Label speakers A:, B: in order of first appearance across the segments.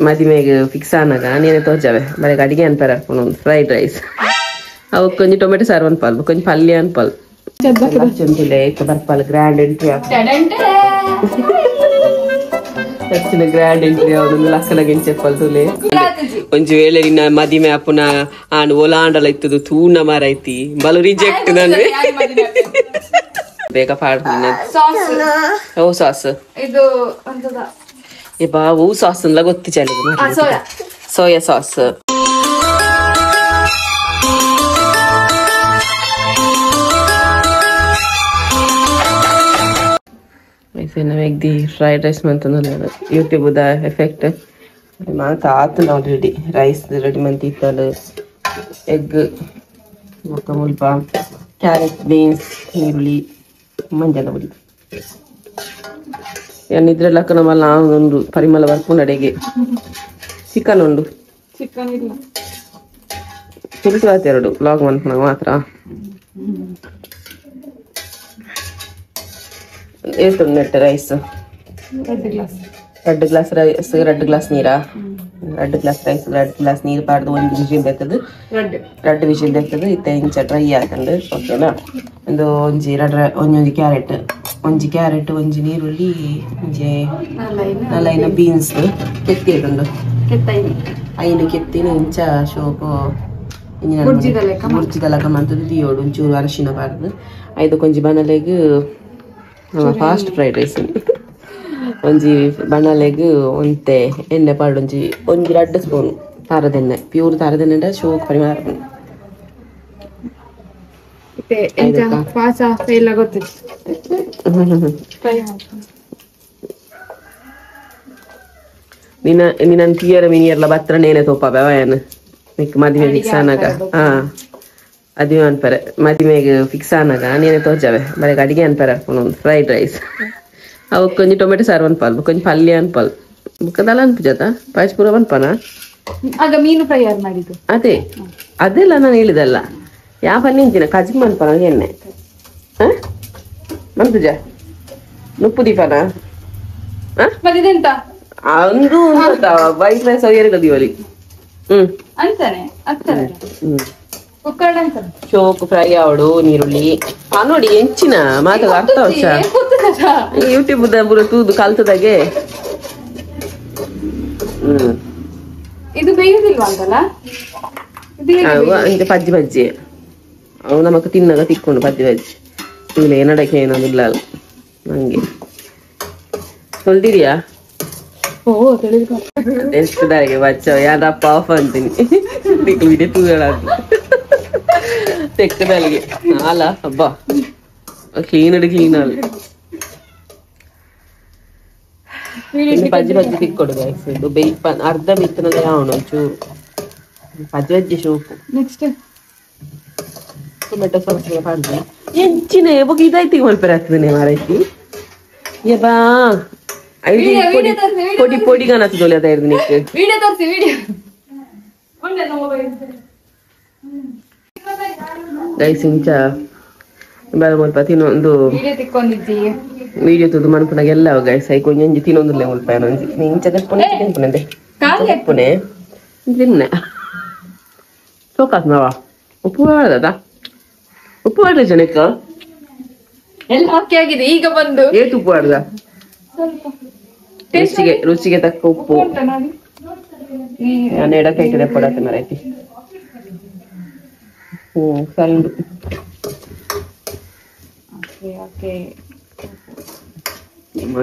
A: ಮದಿಮೆಗೆ fix ಆನಾಗ ನೀನೆ ತೋಜಾವೆ ಬರೀ ಅಡಿಗೆ ಅನ್ಪಾರ ಫ್ರೈಡ್ ರೈಸ್ ಅವು ಕೊಂಚ ಟೊಮೆಟೊ ಸಾರು ಅನ್ಪಾಲ್ ಕೊಂಚ ಪಲ್ಯ ಅನ್ಪಾಲ್ ಚಂದಿಲೆ ಬರ್ಪಾಲ್ ಗ್ರ್ಯಾಂಡ್ ಎಂಟ್ರಿ ಹೆಚ್ಚಿನ ಗ್ರ್ಯಾಂಡ್ ಎಂಟ್ರಿ ಅವನು ಲಕ್ಕನಾಗ చెప్పాలి ತುಲೆ ಒಂಜಿ ವೇಳೆ ನಿನ್ನ ಮದಿಮೆ ಅಪ್ಪನ ಆಂಡ್ ಓಲಾಂಡಲ ಇತ್ತದು ತೂನ ಮಾರ ಐತಿ ಬಲು ರಿಜೆಕ್ಟ್ ನಾನು ಬೇಗ ಪಾಡ್ತೀನಿ ಓ ಸಾಸ್
B: ಇದು ಅಂತದ
A: ಏ ಬಾವು ಸಾಸ್ ಅನ್ಲ ಗೊತ್ತಿ ಚಾಲಿಗೆ ಸೋಯಾ ಸಾಸ್ दी फ्राइड राइस मन YouTube effect already rice ready मन एग मुल्प क्यारेट बीन्स ईरुळ्ळि मंजल पुडि निद्रेलक नम्मल्ल ಒಂದು ಪರಿಮಳ ವರ್ಪುಂಡು ಅಡೆಗೆ ಚಿಕನ್ ಉಂಡು
B: ಚಿಕನ್ ಇಲ್ಲ
A: ಚಿಲ್ತು ಆತೆರಡು ವ್ಲಾಗ್ ಮನ್ಪುನಾಗ ಮಾತ್ರ ಎಷ್ಟು ನೆಟ್ ರೈಸ್ 2 ಗ್ಲಾಸ್ ರೈಸ್ 2 ಗ್ಲಾಸ್ ನೀರಾ 2 ಗ್ಲಾಸ್ ರೈಸ್ 2 ಗ್ಲಾಸ್ ನೀರು ಪಾಡ್ದು ಒಂದು ವಿಜಿಲ್ ಬೇಕದು 2 ವಿಜಿಲ್ ಬೇಕದು ಇತ್ತೆ ಇಂಚ ಡ್ರೈ ಆಕಂಡು ಓಕೆನಾ ಒಂದು ಒಂಜಿ ಕ್ಯಾರೆಟ್ ಒಂಜಿ ನೀರುಳ್ಳಿ ಒಂಜಿ ನಲೈನ ಬೀನ್ಸ್ ಕೆತ್ತಿಡುಂಡು ಐನು ಕೆತ್ತಿನ ಇಂಚ ಶೋಕು ಮುರ್ಚಿದಲಕ ಮಂತದ್ದು ದಿಯೋಡು ಒಂಚೂರು ಅರಶಿನ ಪಾಡ್ದು ಐದು ಕೊಂಜಿ ಬನಲೆಗ್ ಫಾಸ್ಟ್ ಫ್ರೈಡ್ ರೈಸ್ ಒಂಜಿ ಬಣಲೆಗ್ ಒಂತೆ ಎಣ್ಣೆ ಪಾಡು ಒಂಜಿ 2 ಸ್ಪೂನ್ ತಾರದೆಣ್ಣೆ ಪ್ಯೂರ್ ತಾರದೆಣ್ಣೆ ಶೋಕ್ ಪರಿಮಾರ ನಿನ್ನ ಟಿಯರ್ ಮಿನಿಯರ್ಲ ಬತ್ರ ನೇನೆ ತೋಪ ಬೇವಯನ್ ನಿಕ್ ಮದಿಮೆ ಫಿಕ್ಸ್ ಆನಾಗ ಅದಿಮೆ ಅನ್ಪರೆ ಮದಿಮೆಗೆ ಫಿಕ್ಸ್ ಆನಾಗ ನೇನೆ ತೋಜಾವೆ ಬರೀ ಅಡಿಗೆ ಅನ್ಪರೆ ಫ್ರೈಡ್ ರೈಸ್ ಅವು ಕೊಂಚ ಟೊಮೆಟೊ ಸಾರು ಅನ್ಪಾಲ್ ಕೊಂಚ ಪಲ್ಯ ಅನ್ಪಾಲ್ ಬುಕ್ಕದಲ್ಲ ಅನ್ಪುಜಾತ ಪಾಯಸ್ಪುರ ಅನ್ಪನ
B: ಆಗ ಮೀನು ಫ್ರೈ ಯಾರು ಮಾಡಿದ್ದು
A: ಅದೆಲ್ಲ ನಾನು ಹೇಳಿದಲ್ಲ ಯಾವ ಪಲ್ಯ ಇಂಚಿನ ಕಜಿಮ್ ಅನ್ಪನ ಎಣ್ಣೆ ಮನ್ಪುಜ ನುಪ್ಪು ದೀಪನ
B: ಮತ್ತೆಂತ
A: ಅಂದು ವೈಟ್ ರೈಸ್ ಅವು ದಿವಲಿ
B: ಅಂತಾನೆ
A: ಶೋಕ್ ಫ್ರೈ ಆವಡು ನೀರುಳ್ಳಿ ನೋಡಿ ಎಂಚಿನ ಮಾತಾಗ ಅರ್ಥ ವರ್ಷ ಯೂಟ್ಯೂಬ್ ಬುರ ತೂದು ಕಲ್ತದಾಗೆ
B: ಇದು ಬೇಯುದಿಲ್ವಾ ಅಂತಲ್ಲ
A: ಪಜ್ಜಿ ಬಜ್ಜಿ ಅವು ನಮಕ್ ತಿನ್ನಾಗ ತಿಕ್ಕೊಂಡು ಪಜ್ಜಿ ಬಜ್ಜಿ ಇಲ್ಲಿ ಏನಡಕ್ಕೆ ಏನೋದಿಲ್ಲ ಅಲ್ಲ ನಂಗೆ ತೊಳ್ದಿರಿಯಾ ಎಷ್ಟು ದಾರಿಗೆ ಬಚ್ಚ ಯಾರಪ್ಪ ಆಫ್ ಅಂತೀನಿ ವಿಡಿಯೋ ತೂಗಳಾದ್ರು ತೆಕ್ಕದಲ್ಲಿಗೆ ಅಲ್ಲ ಹಬ್ಬ ಕ್ಲೀನ್ ಕ್ಲೀನ್ ಅಲ್ಲಿ ಪಜ್ಜಿ ಬಜ್ಜಿ ತಿಕ್ಕೊಡು ಇದು ಅರ್ಧ ಬಿತ್ತನದ ಯಾವಣ ಒಂಚೂರು ಪಜ್ಜಿ ಬಜ್ಜಿ ಶೋಕು
B: ನೆಕ್ಸ್ಟ್
A: ಟೊಮೆಟೊ ಸಾಸ್ ಪಾಡ್ದು ಎಂಚಿನ ಯಾವಾಗ ಇದಾಯ್ತು ಮಲ್ಪರೆ ಆಗ್ತದೆ ಮಾರೈತಿ ಯಬಾ ಪೊಡಿ ಪೊಡಿ ಕಾಣತ್ತು ತೊಲೆ ಅದ ಇರ್ದು ನಿಕ್ಕೆ
B: ವಿಡಿಯೋ ತೋರಿಸಿ ವಿಡಿಯೋ
A: ಗೈಸ್ ಇಂಚ ಸ್ವಲ್ಪ ತಿನ್ನೊಂದು ವಿಡಿಯೋ ತುದು ಮನ್ಪುನಾಗ ಎಲ್ಲ ಗೈಸ್ ಐ ಕೊಂಜಿ ತಿನ್ನೊಂದುಲ್ಲೆ ಮುಲ್ಪ ಒಂಜಿ ಇಂಚ ದಪ್ಪನೆ ತಿನ್ಪುನಂದೆ ದಪ್ಪನೆ ತಿನ್ನೆ ಸೋಕಾತ್ ನಾವ ಉಪ್ಪು ಹೇಳದ ಉಪ್ಪು ಮಾಡ್ಲಿ ಜನಕ್ಕ
B: ಎಲ್ಲ ಓಕೆ ಆಗಿದೆ ಈಗ ಬಂದು
A: ಏಟ್ ಉಪ್ಪು ಮಾಡ್ದ ರುಚಿಗೆ ತಕ್ಕ ಉಪ್ಪು ನಾನು ಎಡ ಕೈ ಕಡೆ ಪಡತ್ತೆ ಮರೈತಿ ಸರಿ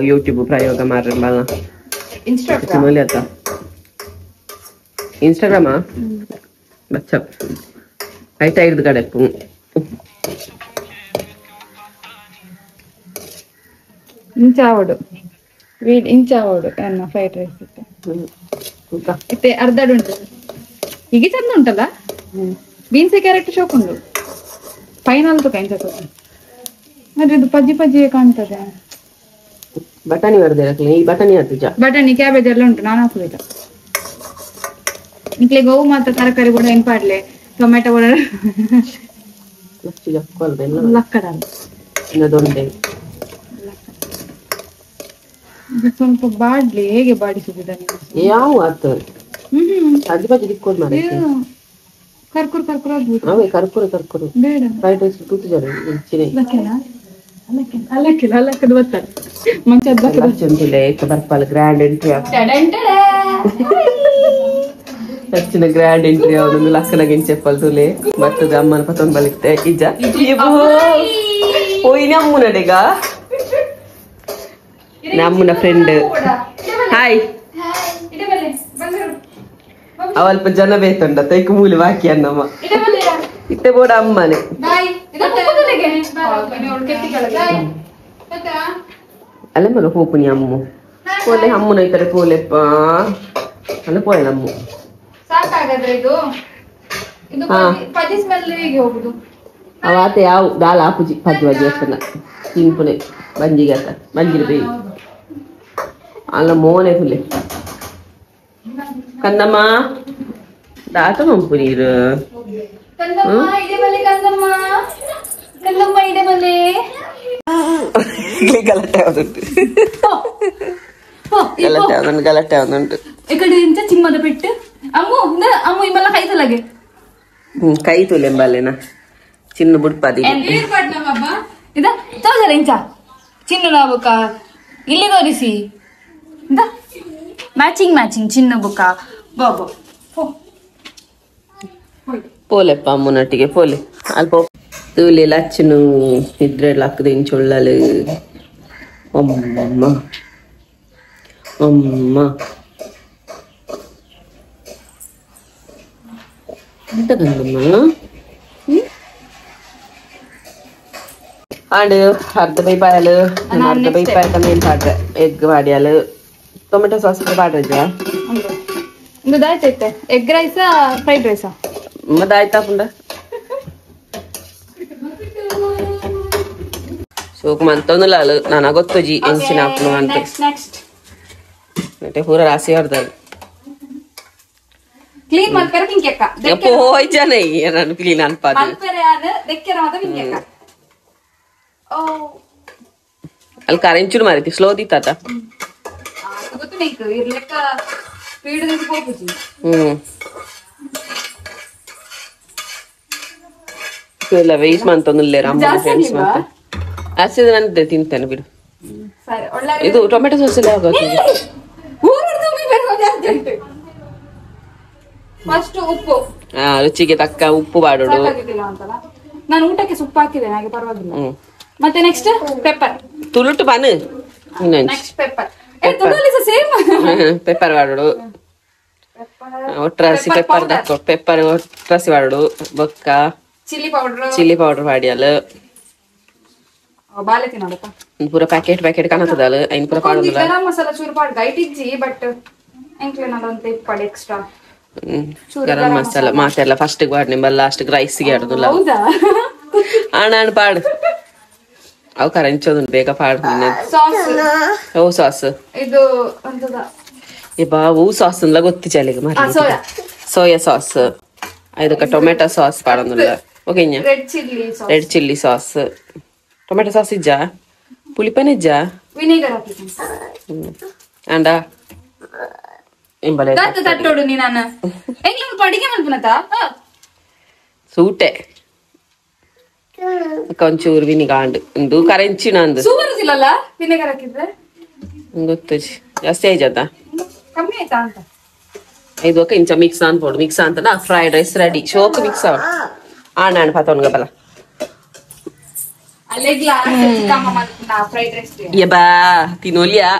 A: ಯೂಟ್ಯೂಬ್ ಪ್ರಯೋಗ ಮಾಡ್ರಲ್ಲ ಇನ್ಸ್ಟಾಗ್ರಾಮ ಬಚ್ಚ ಆಯ್ತಾ ಹಿಡ್ದು ಕಡೆ
B: ಇಂಚಾವಡು ಇಂಚಾವಡು ಎನ್ನ ಫ್ರೈಡ್ ರೈಸ್ ಇತ್ತೆ ಅರ್ಧಡು ಉಂಟು ಹೀಗೆ ಚಂದ ಉಂಟಲ್ಲ ಬೀನ್ಸ್ ಕ್ಯಾರೆಟ್ ಶೋಕ್ ಉಂಟು ಫೈನಲ್ ತು ಕೈಂತ ಆದ್ರೆ ಇದು ಪಜ್ಜಿ ಪಜ್ಜಿ ಕಾಣ್ತದೆ
A: ಬಟಾಣಿ ಬರ್ದೆ ಈ ಬಟಾಣಿ ಹಾಕುಜ
B: ಬಟಾಣಿ ಕ್ಯಾಬೇಜ್ ಎಲ್ಲ ಉಂಟು ನಾನು ಹಾಕುದಿಲ್ಲ ಇಕ್ಲೆ ಗೋವು ಮಾತ್ರ ತರಕಾರಿ ಕೂಡ ಏನ್ ಪಾಡ್ಲೆ ಟೊಮೆಟೊ ಕೂಡ
A: ಲಕ್ಕಡ ದೊಂಡೆ
B: ಸ್ವಲ್ಪ ಬಾಡ್ಲಿ ಹೇಗೆ ಬಾಡಿಸುದಿದ್ದಾನೆ
A: ಯಾವ ಆತ ಅಜ್ಜಿ ಬಜ್ಜಿ ದಿಕ್ಕೋದ್ ಮಾಡಿ
B: ಕರ್ಕುರ್ ಕರ್ಕುರ್ ಆಗ್ಬೋದು
A: ಅವೇ ಕರ್ಕುರು
B: ಬೇಡ
A: ಫ್ರೈಡ್ ರೈಸ್ ತೂತು ಜರ ಹೆಚ್ಚಿನ
B: ಅಲ್ಲಕ್ಕಿಲ್ಲ ಗೊತ್ತಲ್ಲ ಮಂಚದ
A: ಚಂದಿಲ್ಲ ಏಕ ಬರ್ಪಾಲ ಗ್ರ್ಯಾಂಡ್ ಎಂಟ್ರಿ ಹೆಚ್ಚಿನ ಗ್ರ್ಯಾಂಡ್ ಎಂಟ್ರಿ ಅವನೊಂದು ಲಕ್ಕನಾಗಿನ್ ಚೆಪ್ಪಲ್ ತುಲೆ ಮತ್ತದ ಅಮ್ಮನ ಪತ್ತೊಂದು ಬಲಿಕ್ತೆ ಇಜ್ಜ ಹೋಯ್ನಿ ಅಮ್ಮನಡೆಗ ನಮ್ಮನ ಫ್ರೆಂಡ್ ಹಾಯ್ ಅವಲ್ಪ ಜನ ಬೇತುಂಡ ತೈಕ ಮೂಲಿ ಬಾಕಿ ಅನ್ನಮ್ಮ ಇತ್ತೆ ಬೋಡ ಅಮ್ಮನೆ ಅಲ್ಲ ಮಗ ಹೋಪುನಿ ಅಮ್ಮು ಪೋಲೆ ಅಮ್ಮನ ಐತಾರೆ ಪೋಲೆಪ್ಪ ಅಲ್ಲ ಪೋಯ್ ನಮ್ಮು
B: ಸಾಕಾಗದ್ರೆ ಇದು ಪದಿ ಸ್ಮೆಲ್ ಹೇಗೆ ಹೋಗುದು
A: ಅವಾತ ಯಾವ ದಾಲ ಆಪುಜಿ ಪದ್ಯ ಬಜ್ಜಿ ಅಷ್ಟನ್ನ ಸಿಂಪುಲೆ ಬಂಜಿಗೆ ಅತ್ತ ಬಂಜಿರ ಬೇಯಿ ಅಲ್ಲ ಮೋನೆ ಫುಲೆ ಕಂದಮ್ಮ ದಾತ ಮಂಪು ನೀರು ಗಲಾಟೆ ಯಾವ್ದುಂಟು ಗಲಾಟೆ ಯಾವ್ದುಂಟು
B: ఇక్కడ నుంచి చిమ్మద పెట్టు అమ్ము అమ్ము ఇమల్ల కైతలగే
A: కైతులు ఎంబాలేనా చిన్న బుడ్పది
B: ఇదా తోజర ఇంచా చిన్న బుక్క ఇల్లి తోరిసి ఇదా మ్యాచింగ్ చిన్న బుక్క బాబు
A: పోలేప్ప అమ్మునట్టుಗೆ పోలే అల్ప తూలి లచ్చును నిద్ర లక్కు దించుళ్ళలు అమ్మ అమ్మ ఎంత కందమ్మా ఆడు అర్ధ బైపాయలు అర్ధ బైపాయ కన్నా ఏం పాట ఎగ్ వాడియాలు టొమాటో సాస్ పాడరా
B: ಇದು ದಾಯ್ತೈತೆ ಎಗ್ ರೈಸಾ ಫ್ರೈಡ್ ರೈಸಾ
A: ಮತ್ತೆ ಆಯ್ತಾ ಪುಂಡ ಸೋಕು ಮಂತೊಂದುಲಾಲು ನಾನು ಗೊತ್ತುಜಿ ಎಂಚಿನ ಹಾಕ್ನು ಅಂತ ಮತ್ತೆ ಪೂರ ರಾಸಿ ಹೊಡ್ದಾಳು
B: ಕ್ಲೀನ್ ಮಾಡ್ತಾರೆ ಪಿಂಕೆಕ್ಕ
A: ಹೋಯ್ ಜನ ನಾನು ಕ್ಲೀನ್ ಅನ್ಪಾದ ಅಲ್ಲಿ ಕರೆಂಚೂರು ಮಾರೈತಿ ಸ್ಲೋ ದಿತ್ತಾತ
B: ಗೊತ್ತು ನೀಕು ಇರ್ಲೆಕ್ಕ ಸ್ಪೀಡ್ ಹೋಗುಜಿ
A: ಇಲ್ಲ ವೇಸ್ಟ್ ಮಂತೊಂದುಲ್ಲೇರ ಅಮ್ಮ ಫ್ರೆಂಡ್ಸ್ ಮತ್ತೆ ಹಸಿದ ನಾನು ತಿಂತೇನೆ ಬಿಡು ಇದು ಟೊಮೆಟೊ ಸಾಸ್ ಎಲ್ಲ ಹೋಗೋದು
B: ಫಸ್ಟ್ ಉಪ್ಪು
A: ರುಚಿಗೆ ತಕ್ಕ ಉಪ್ಪು ಬಾಡೋಡು
B: ನಾನು ಊಟಕ್ಕೆ ಸೊಪ್ಪು ಹಾಕಿದ್ದೇನೆ ಹಾಗೆ ಪರವಾಗಿಲ್ಲ ಮತ್ತೆ ನೆಕ್ಸ್ಟ್ ಪೆಪ್ಪರ್
A: ತುಳುಟು ಬಾನು
B: ನೆಕ್ಸ್ಟ್ ಪೆಪ್ಪರ್ ಸೇಮ್
A: ಪೆಪ್ಪರ್ ಬಾಡೋಡು ಒಟ್ರಾಸಿ ಪೆಪ್ಪರ್ ದಕ್ಕೊ ಪೆಪ್ಪರ್ ಒಟ್ರಾಸಿ ಬಾಡೋಡು ಬೊಕ್ಕ ಚಿಲ್ಲಿ ಪೌಡರ್ ಬಾಡಿಯಲು
B: ಬಾಲೆ ತಿನ್ನೋದಪ್ಪ
A: ಪೂರ ಪ್ಯಾಕೆಟ್ ಕಾಣತದಲ್ಲ ಐನ್ ಪೂರ ಪಾಡೋದಿಲ್ಲ
B: ಗರಂ ಮಸಾಲಾ ಚೂರು ಪಾಡ್ ಗೈಟ್ ಇಜ್ಜಿ ಬಟ್ ಎಂಕ್ಲೆ ನಾನೊಂದು ಪಾಡ್ ಎಕ್ಸ್ಟ್ರಾ
A: ಗರಂ ಮಸಾಲ ಮಾತೆಲ್ಲ ಫಸ್ಟ್ ಬಾಡ್ ನಿಂಬಲ್ಲ ಲಾಸ್ಟ್ ರೈಸ್ ಗೆ ಆಡೋದಿಲ್ಲ
B: ಹೌದಾ
A: ಆಣ ಪಾಡ್ ಅವು ಕರೆಂಚೋದು ಬೇಗ ಪಾಡ್
B: ಸಾಸ್
A: ಓ ಸಾಸ್
B: ಇದು ಅಂತದ
A: ಈ ಬಾವು ಸಾಸ್ ಎಲ್ಲ ಗೊತ್ತು ಚಳಿಗೆ ಮಾಡಿ ಸೋಯಾ ಸಾಸ್ ಇದಕ್ಕೆ ಟೊಮೆಟೊ ಸಾಸ್ ಪಾಡೋದಿಲ್ಲ okay red chilli sauce tomato sauce ಇಜ್ಜಾ ಪುಳಿಪನ್ ಇಜ್ಜಾ
B: ವಿನೆಗರ್ ಹಾಕಿದ್ದೀನಿ
A: ಅಂಡ ಇಂಬಲೆ
B: ತಟ್ಟೋಡು ನೀ ನಾನು ಎಂಗ್ಲ ಪಡಿಗೆ ಮಲ್ಪನತ
A: ಸೂಟೆ ಒಂಚೂರು ವಿನಿಗಾಂಡು ಒಂದು ಕರೆಂಚಿನ ಅಂದು
B: ಸೂಪರ್ಸಿಲ್ಲಲ್ಲ ವಿನೆಗರ್ ಹಾಕಿದ್ರೆ
A: ಗೊತ್ತು ಜಾಸ್ತಿ ಆಯ್ತದ
B: ಕಮ್ಮಿ ಆಯ್ತಾ ಅಂತ
A: ಇದು ఒక ఇంచ మిక్స్ అన్పోడు మిక్స్ అంతా ఫ్రైడ్ రైస్ రెడీ షోక్ మిక్స్ అవడు ఆనాను పతోను గబల
B: ಅಲ್ಲೇ ಗ್ಲಾಸ್ ಕಮ್ಮ ಮಾಡ್ತಾ ಫ್ರೈಡ್ ರೈಸ್
A: ಯಬಾ ತಿನ್ನೋಲಿಯಾ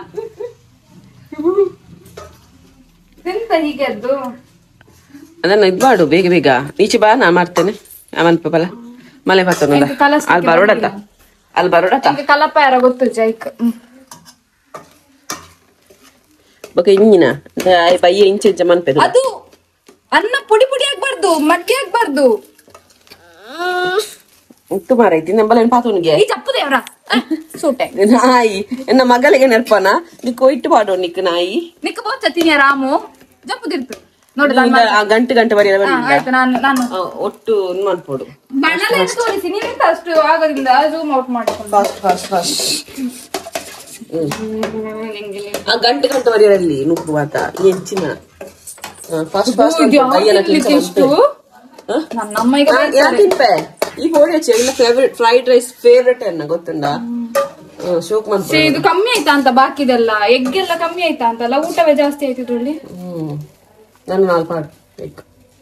B: ಎಂತ ಹೀಗೆ ಅದು
A: ಅದನ್ನ ಇದು ಮಾಡು ಬೇಗ ಬೇಗ ಈಚೆ ಬಾ ನಾ ಮಾಡ್ತೇನೆ ಅವನ್ ಪಲ ಮಲೆ ಪತೋನು ಅಲ್ಲಿ ಬರೋಡತ್ತ
B: ಕಲಪ ಯಾರ ಗೊತ್ತು ಜೈಕ್
A: ಬಕ ಇಂಜಿನ ಬಯ್ಯ ಇಂಚೆ ಇಂಚ ಮನ್ಪೆ
B: ಅದು ಅನ್ನ ಪುಡಿ ಆಗ್ಬಾರ್ದು ಮಡ್ಗೆ ಆಗ್ಬಾರ್ದು
A: ಉತ್ತು ಮಾರೈತಿ ನಂಬಲ್ಲ ಪಾತೋನಿಗೆ
B: ಈ ಚಪ್ಪದೆ ಅವರ ಸೂಟೆ
A: ನಾಯಿ ಎನ್ನ ಮಗಳಿಗೆ ನೆರ್ಪನ ನಿಕ್ಕು ಇಟ್ಟು ಪಾಡೋ ನಿಕ್ ನಾಯಿ
B: ನಿಕ್ಕ ಬೋಚ ತಿನ್ಯ ರಾಮು ಜಪ್ಪದಿರ್ತು ನೋಡಿ
A: ಗಂಟೆ ಬರೀ
B: ನಾನು
A: ಒಟ್ಟು ಮಾಡ್ಬೋಡು
B: ಬಣ್ಣಲ್ಲ ತೋರಿಸಿ ನೀವೆಂತ ಅಷ್ಟು ಆಗೋದ್ರಿಂದ ಝೂಮ್ ಔಟ್ ಮಾಡ್ಕೊಂಡು
A: ಫಾಸ್ಟ್ ಆ ಗಂಟೆ ಗಂಟೆ ಮರಿಯಲ್ಲಿ ನುಗ್ಗು ಆತ ಹೆಚ್ಚಿನ ಫಾಸ್ಟ್ ಫಾಸ್ಟ್ ಯಾಕಿನ್ಪೆ ಈ ಹೋಳಿ ಹಚ್ಚಿ ಇಲ್ಲ ಫೇವ್ರೆಟ್ ಫ್ರೈಡ್ ರೈಸ್ ಫೇವ್ರೆಟ್ ಅನ್ನ ಗೊತ್ತುಂಡ ಶೋಕ್ ಮಂತ್
B: ಇದು ಕಮ್ಮಿ ಆಯ್ತಾ ಅಂತ ಬಾಕಿದೆಲ್ಲ ಎಗ್ ಎಲ್ಲ ಕಮ್ಮಿ ಆಯ್ತಾ ಅಂತಲ್ಲ ಊಟವೇ ಜಾಸ್ತಿ ಆಯ್ತು ಇದ್ರಲ್ಲಿ
A: ನಾನು 4 ಪಾಡು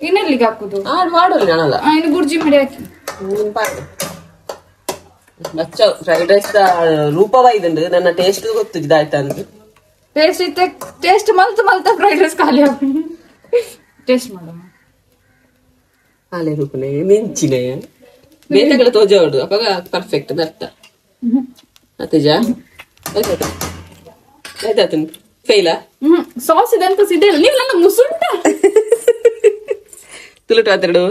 B: ಇನ್ನೆಲ್ಲಿಗೆ ಹಾಕುದು
A: ಮಾಡಲ್ಲ ನಾನಲ್ಲ
B: ಇನ್ನು ಗುರ್ಜಿ ಮಾಡಿ ಹಾಕಿ
A: ಫ್ರೈಡ್ ರೈಸ್ ರೂಪವ ಇದಂಡು ನನ್ನ ಟೇಸ್ಟ್ ಗೊತ್ತು ಇದಾಯ್ತಾ ಅಂತ
B: ಟೇಸ್ಟ್ ಮಲ್ತ ಫ್ರೈಡ್ ರೈಸ್ ಖಾಲಿ ಆಗ ಟೇಸ್ಟ್ ಮಾಡ
A: ಹಾಲೆ ರೂಪನೆ ಮಿಂಚಿನೆ ಬೇರೆಗಳ ತೋಜಾಡು ಅವಾಗ ಪರ್ಫೆಕ್ಟ್ ಬರ್ತ ಅತ್ತೇಜ ಆಯ್ತಾಯ್ತು ಫೈಲಾ
B: ಸಾಸ್ ಇದೆ ಅಂತ ಸಿದ್ದೆ ನೀವು ನನ್ನ ಮುಸುಂಟ
A: ತುಳುಟು ಆತರಡು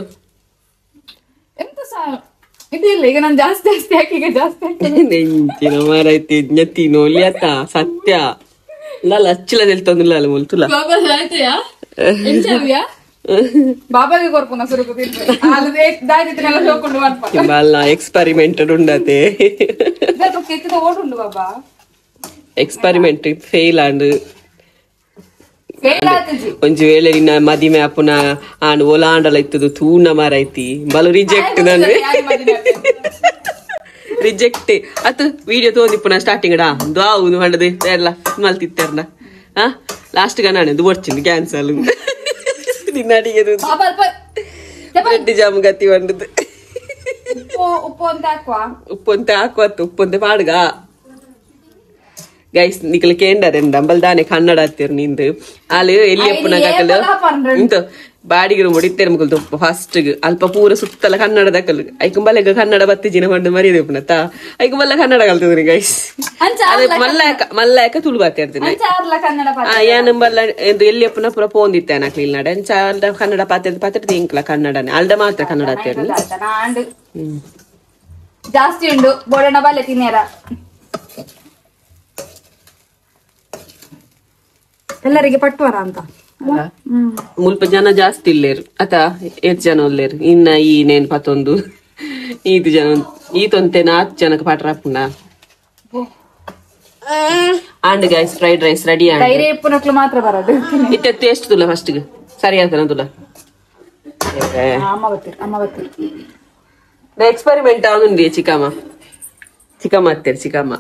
B: ಎಂತ ಇದಿಲ್ಲ ಈಗ ನಾನು ಜಾಸ್ತಿ ಹಾಕಿ ಈಗ ಜಾಸ್ತಿ
A: ನೆಂಚಿನ ಮಾರೈತಿ ಜ್ಞತಿನೋ ಲಿಯತ ಸತ್ಯ ಇಲ್ಲ ಲಚ್ಚಲ ತೆಲ್ತೊಂದಿಲ್ಲ ಅಲ್ಲ ಮುಲ್ ತುಲ
B: ಬಾಬಾಗೆ ಕೊರ್ಪುನ ಸುರುಕು ದಾಯ್ತಿನೆಲ್ಲ ಹೋಗ್ಕೊಂಡು
A: ಬಲ್ಲ ಎಕ್ಸ್ಪರಿಮೆಂಟೆಡ್ ಉಂಡತೆ
B: ಕೆತ್ತಿದ ಓಡುಂಡು ಬಾಬಾ
A: ಎಕ್ಸ್ಪರಿಮೆಂಟ್ ಫೇಲ್ ಆಂಡ್ ಒಂಜಿ ವೇಳೆ ನಿನ್ನ ಮದಿಮೆ ಅಪ್ಪುನ ಆಂಡ್ ಒಲಾಂಡಲ ಇತ್ತದು ತೂನ ಮಾರೈತಿ ಬಲು ರಿಜೆಕ್ಟ್ ನಾನು ರಿಜೆಕ್ಟ್ ಅತ್ ವಿಡಿಯೋ ತೋದಿಪ್ಪುನ ಸ್ಟಾರ್ಟಿಂಗ್ ಡಾ ದಾವು ಮಾಡದೆ ಎಲ್ಲ ಮಲ್ತಿತ್ತಾರನ ಲಾಸ್ಟ್ ಗ ನಾನು ದುವರ್ಚಿಂದು ಕ್ಯಾನ್ಸಲ್ ನಿನ್ನ ಅಡಿಗೆ ರೆಡ್ಡಿ ಜಾಮು ಗತಿ ಬಂದದ್ದು ಉಪ್ಪು ಅಂತ ಹಾಕುವತ್ತು ಉಪ್ಪು ಅಂತ ಪಾಡ್ಗ ಗೈಸ್ ನಿಕಲ್ ಕೇಂಡರೆಂಡ ಅಂಬಲ್ದಾನೆ ಕನ್ನಡ ಹತ್ತಿರ ನಿಂದು ಆಳು ಎಲ್ಲಿ ಅಪ್ಪನ ಕಕ್ಕಲು ಇಂತ ಬಾಡಿಗೆ ಮುಡಿತೇನೆ ಮುಗಲ್ದು ಫಸ್ಟ್ ಅಲ್ಪ ಪೂರ ಸುತ್ತಲ ಕನ್ನಡ ದಕ್ಕಲು ಐಕಂಬಲ್ಲೆಗ ಕನ್ನಡ ಬತ್ತಿಜಿನ ಮಂಡು ಮರಿದೆ ಉಪ್ಪನತ್ತ ಐಕಂಬಲ್ಲ ಕನ್ನಡ ಕಲ್ತಿದ್ರಿ ಗೈಸ್ ಅದೇ ಮಲ್ಲಾಯಕ ತುಳು ಬಾತಿ ಇರ್ತೀನಿ ಏನಂಬಲ್ಲ ಎಂದು ಎಲ್ಲಿ ಅಪ್ಪನ ಪುರ ಪೋಂದಿತ್ತೇನೆ ಹಾಕ್ಲಿಲ್ಲ ನಡೆ ಚಾಲ್ದ ಕನ್ನಡ ಪಾತ್ರ ತಿಂಕ್ಲ ಕನ್ನಡನೆ ಅಲ್ದ ಮಾತ್ರ ಕನ್ನಡ ಹತ್ತಿರ
B: ಜಾಸ್ತಿ ಉಂಡು ಬೋಡಣ ಬಾಲೆ ತಿನ್ನೇರ ಎಲ್ಲರಿಗೆ ಪಟ್ವಾರ ಅಂತ
A: ಮುಲ್ಪ ಜನ ಜಾಸ್ತಿ ಇಲ್ಲೇರು ಅತ ಎಷ್ಟ್ ಜನ ಒಲ್ಲೇರು ಇನ್ನ ಈ ನೇನ್ ಪತ್ತೊಂದು ಈದು ಜನ ಈತೊಂತೆ 4 ಜನಕ್ಕೆ ಪಾಟ್ರಾಪುಂಡ and guys fried rice ready
B: ಪುನಕ್ಲು ಮಾತ್ರ ಬರೋದು
A: ಇತ್ತೆ ಎಷ್ಟು ತುಲ ಫಸ್ಟ್ ಸರಿ ಆತನ ತುಲ ಎಕ್ಸ್ಪರಿಮೆಂಟ್ ಆಗುಂಡಿ ಚಿಕ್ಕಮ್ಮ ಹತ್ತೇರು ಚಿಕ್ಕಮ್ಮ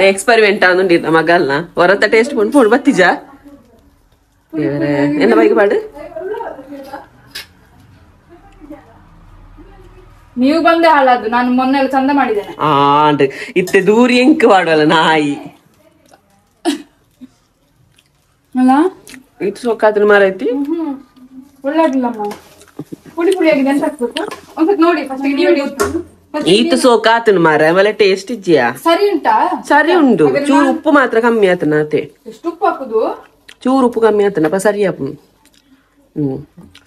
A: ಎಕ್ಸ್ಪರಿಮೆಂಟ್ ಆಗುಂಡಿ ಮಗಲ್ನ ಹೊರತ ಟೇಸ್ಟ್ ಪುಂಡು ಬತ್ತಿಜ என்ன பைக்கு பாடு
B: ನೀವು ಬಂದೆ ಹಾಳಾದ್ದು ನಾನು ಮೊನ್ನೆ ಚಂದ ಮಾಡಿದ್ದೇನೆ
A: ಆಂಡ್ ಇತ್ತೆ ದೂರಿ ಎಂಕ್ ಮಾಡಲ್ಲ ನಾಯಿ
B: ಅಲ್ಲ
A: ಇಟ್ಟು ಸೋಕಾತ್ರ ಮಾರೈತಿ
B: ಒಳ್ಳೆದಿಲ್ಲಮ್ಮ ಪುಡಿ ಪುಡಿ ಆಗಿದೆ ಅಂತ ಹಾಕ್ಬೇಕು ಒಂದ್ಸತಿ ನೋಡಿ ಫಸ್ಟ್ ಇಡಿ ಹೊಡಿ
A: ಈತು ಸೋಕಾತನ ಮಾರ ಆಮೇಲೆ ಟೇಸ್ಟ್ ಇಜ್ಜಿಯಾ
B: ಸರಿ ಉಂಟಾ
A: ಸರಿ ಉಂಟು ಚೂರು ಉಪ್ಪು ಮಾತ್ರ ಕಮ್ಮಿ ಆತನ ಆತೆ
B: ಎಷ್ಟು ಉಪ್ಪು ಹಾಕುದು
A: ಚೂರು ಉಪ್ಪು ಕಮ್ಮಿ ಆತನಪ್ಪ ಸರಿ ಅಪ್ಪ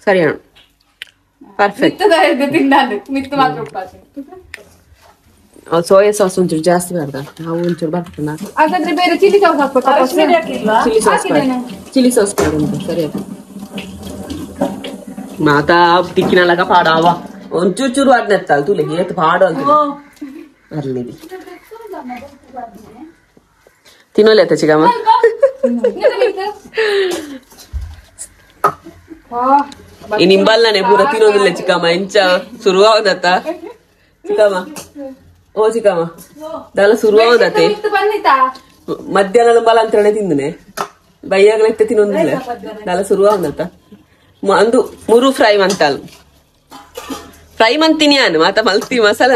A: ಸರಿ ಅಣ್ಣ ಪರ್ಫೆಕ್ಟ್ ಸೋಯಾ ಸಾಸ್ ಒಂಚೂರು ಜಾಸ್ತಿ ಬಾರ್ದ ನಾವು ಒಂಚೂರು ಬರ್ತನ
B: ಹಾಗಾದ್ರೆ ಬೇರೆ ಚಿಲ್ಲಿ ಸಾಸ್ ಹಾಕ್ಬೇಕು
A: ಚಿಲ್ಲಿ ಸಾಸ್ ಸರಿ ಆಯ್ತು ಮಾತಾ ತಿಕ್ಕಿನಲ್ಲಕ ಪಾಡಾವ ಒಂಚೂರು ಚೂರು ಅಡ್ನೆತ್ತಲ್ಲ ತುಲೆ ಏತ್ ಪಾಡು ಅಂತ ಬರ್ಲಿ ತಿನ್ನೋಲೆ ಆಯ್ತಾ ಚಿಕ್ಕಮ್ಮ ಈ ನಿಂಬಲ್ನೇ ಪೂರ ತಿನ್ನೋದಿಲ್ಲ ಚಿಕ್ಕಮ್ಮ ಎಂಚ ಶುರುವಾದತ್ತ ಚಿಕ್ಕಮ್ಮ ಓ ಚಿಕ್ಕಮ್ಮ ದಲ್ಲ ಶುರುವಾದತೆ ಮಧ್ಯಾಹ್ನ ಬಲ ಅಂತ ಹೇಳಿ ತಿಂದನೆ ಬೈಯಾಗಲ ಇತ್ತೆ ತಿನ್ನೋದಿಲ್ಲ ದಲ್ಲ ಶುರುವಾದತ್ತ ಅಂದು ಮುರು ಫ್ರೈ ಮಂತಲ್ ಫ್ರೈ ಮಂತೀನಿ ಅನ್ ಮಾತ ಮಲ್ತಿ ಮಸಾಲ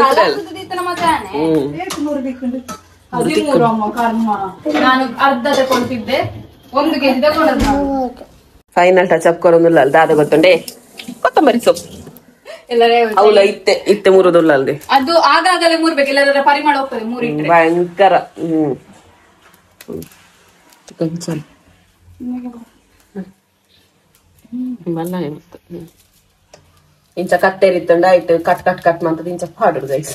A: ಫೈನಲ್ ಟಚ್ ಅಪ್ ಕೊರೊಂದಿಲ್ಲ ಅಲ್ದ ಅದು ಗೊತ್ತುಂಡೆ ಕೊತ್ತಂಬರಿ ಸೊಪ್ಪು ಅವಳ ಇತ್ತೆ ಮುರುದಿಲ್ಲ ಅಲ್ದೆ
B: ಅದು ಆಗಾಗಲೇ ಮೂರ್ಬೇಕು ಎಲ್ಲರ ಪರಿಮಳ ಹೋಗ್ತದೆ ಮೂರಿಟ್ರೆ
A: ಭಯಂಕರ ಬಲ್ಲ ಇಂಚ ಕಟ್ಟೆರಿತ್ತಂಡ ಆಯ್ತು ಕಟ್ ಕಟ್ ಕಟ್ ಮಾಡ್ತದ ಇಂಚ ಪಾಡುದು ಗೈಸ್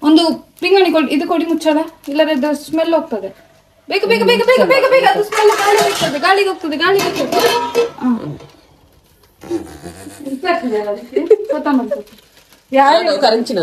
B: ಒಂದು ಪಿಂಗಣಿ ಕೊಡಿ ಇದು ಕೊಡಿ ಮುಚ್ಚಳ ಇಲ್ಲದ ಸ್ಮೆಲ್ ಹೋಗ್ತದೆ ಬೇಗ ಬೇಗ ಬೇಗ ಬೇಗ ಬೇಗ ಬೇಗ ಅದು ಸ್ಮೆಲ್ ಗಾಳಿಗೆ ಹೋಗ್ತದೆ ಗಾಳಿಗೆ ಹೋಗ್ತದೆ ಯಾರು
A: ಕರಂಚಿನ